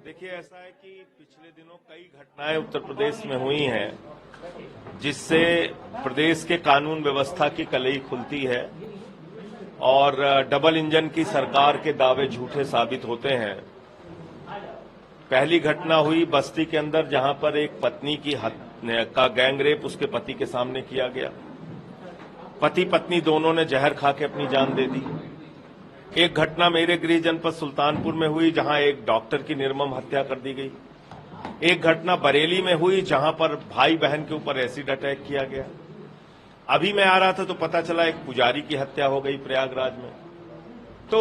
देखिए, ऐसा है कि पिछले दिनों कई घटनाएं उत्तर प्रदेश में हुई हैं जिससे प्रदेश के कानून व्यवस्था की कलई खुलती है और डबल इंजन की सरकार के दावे झूठे साबित होते हैं। पहली घटना हुई बस्ती के अंदर, जहां पर एक पत्नी का गैंगरेप उसके पति के सामने किया गया। पति पत्नी दोनों ने जहर खा के अपनी जान दे दी। एक घटना मेरे गृह जनपद सुल्तानपुर में हुई, जहां एक डॉक्टर की निर्मम हत्या कर दी गई। एक घटना बरेली में हुई, जहां पर भाई बहन के ऊपर एसिड अटैक किया गया। अभी मैं आ रहा था तो पता चला एक पुजारी की हत्या हो गई प्रयागराज में। तो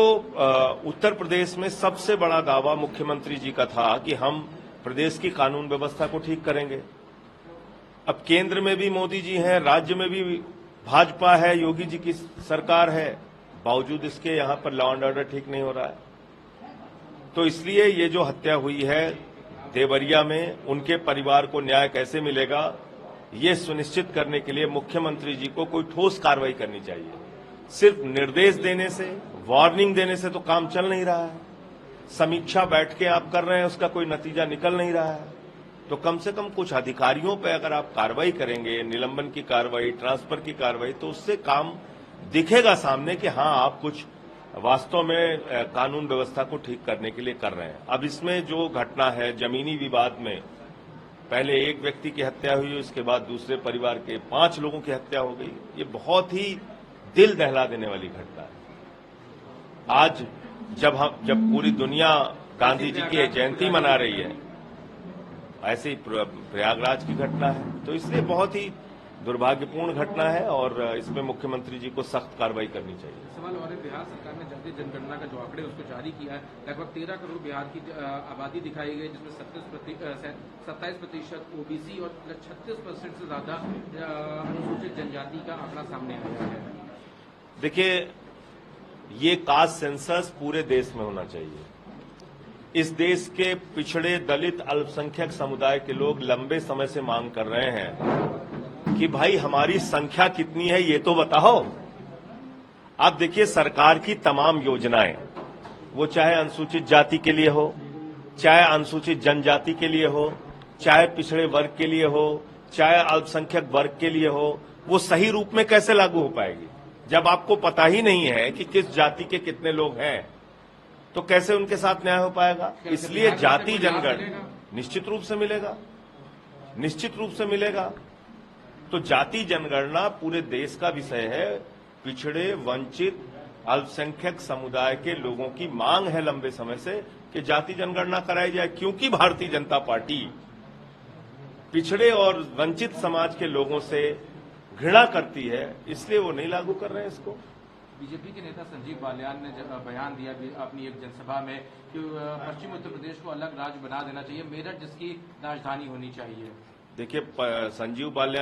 उत्तर प्रदेश में सबसे बड़ा दावा मुख्यमंत्री जी का था कि हम प्रदेश की कानून व्यवस्था को ठीक करेंगे। अब केंद्र में भी मोदी जी हैं, राज्य में भी भाजपा है, योगी जी की सरकार है, बावजूद इसके यहां पर लॉ एंड ऑर्डर ठीक नहीं हो रहा है। तो इसलिए ये जो हत्या हुई है देवरिया में, उनके परिवार को न्याय कैसे मिलेगा, ये सुनिश्चित करने के लिए मुख्यमंत्री जी को कोई ठोस कार्रवाई करनी चाहिए। सिर्फ निर्देश देने से, वार्निंग देने से तो काम चल नहीं रहा है। समीक्षा बैठ के आप कर रहे हैं, उसका कोई नतीजा निकल नहीं रहा है। तो कम से कम कुछ अधिकारियों पर अगर आप कार्रवाई करेंगे, निलंबन की कार्रवाई, ट्रांसफर की कार्रवाई, तो उससे काम दिखेगा सामने कि हां, आप कुछ वास्तव में कानून व्यवस्था को ठीक करने के लिए कर रहे हैं। अब इसमें जो घटना है जमीनी विवाद में, पहले एक व्यक्ति की हत्या हुई, उसके बाद दूसरे परिवार के 5 लोगों की हत्या हो गई। ये बहुत ही दिल दहला देने वाली घटना है। आज जब पूरी दुनिया गांधी जी की जयंती मना रही है, ऐसे ही प्रयागराज की घटना है। तो इसलिए बहुत ही दुर्भाग्यपूर्ण घटना है और इसमें मुख्यमंत्री जी को सख्त कार्रवाई करनी चाहिए। सवाल और है, बिहार सरकार ने जल्दी जनगणना का जो आंकड़े उसको जारी किया है। लगभग 13 करोड़ बिहार की आबादी दिखाई गई, जिसमें 27% ओबीसी और 36% से ज्यादा अनुसूचित जनजाति का आंकड़ा सामने आया है। देखिए, ये कास्ट सेंसस पूरे देश में होना चाहिए। इस देश के पिछड़े, दलित, अल्पसंख्यक समुदाय के लोग लंबे समय से मांग कर रहे हैं कि भाई हमारी संख्या कितनी है ये तो बताओ। आप देखिए, सरकार की तमाम योजनाएं, वो चाहे अनुसूचित जाति के लिए हो, चाहे अनुसूचित जनजाति के लिए हो, चाहे पिछड़े वर्ग के लिए हो, चाहे अल्पसंख्यक वर्ग के लिए हो, वो सही रूप में कैसे लागू हो पाएगी जब आपको पता ही नहीं है कि किस जाति के कितने लोग हैं। तो कैसे उनके साथ न्याय हो पाएगा? इसलिए जाति जनगणना निश्चित रूप से मिलेगा, निश्चित रूप से मिलेगा। तो जाति जनगणना पूरे देश का विषय है। पिछड़े, वंचित, अल्पसंख्यक समुदाय के लोगों की मांग है लंबे समय से कि जाति जनगणना कराई जाए, क्योंकि भारतीय जनता पार्टी पिछड़े और वंचित समाज के लोगों से घृणा करती है, इसलिए वो नहीं लागू कर रहे हैं इसको। बीजेपी के नेता संजीव बालियान ने बयान दिया अपनी एक जनसभा में कि पश्चिम उत्तर प्रदेश को अलग राज्य बना देना चाहिए, मेरठ जिसकी राजधानी होनी चाहिए। देखिए, संजीव बालियान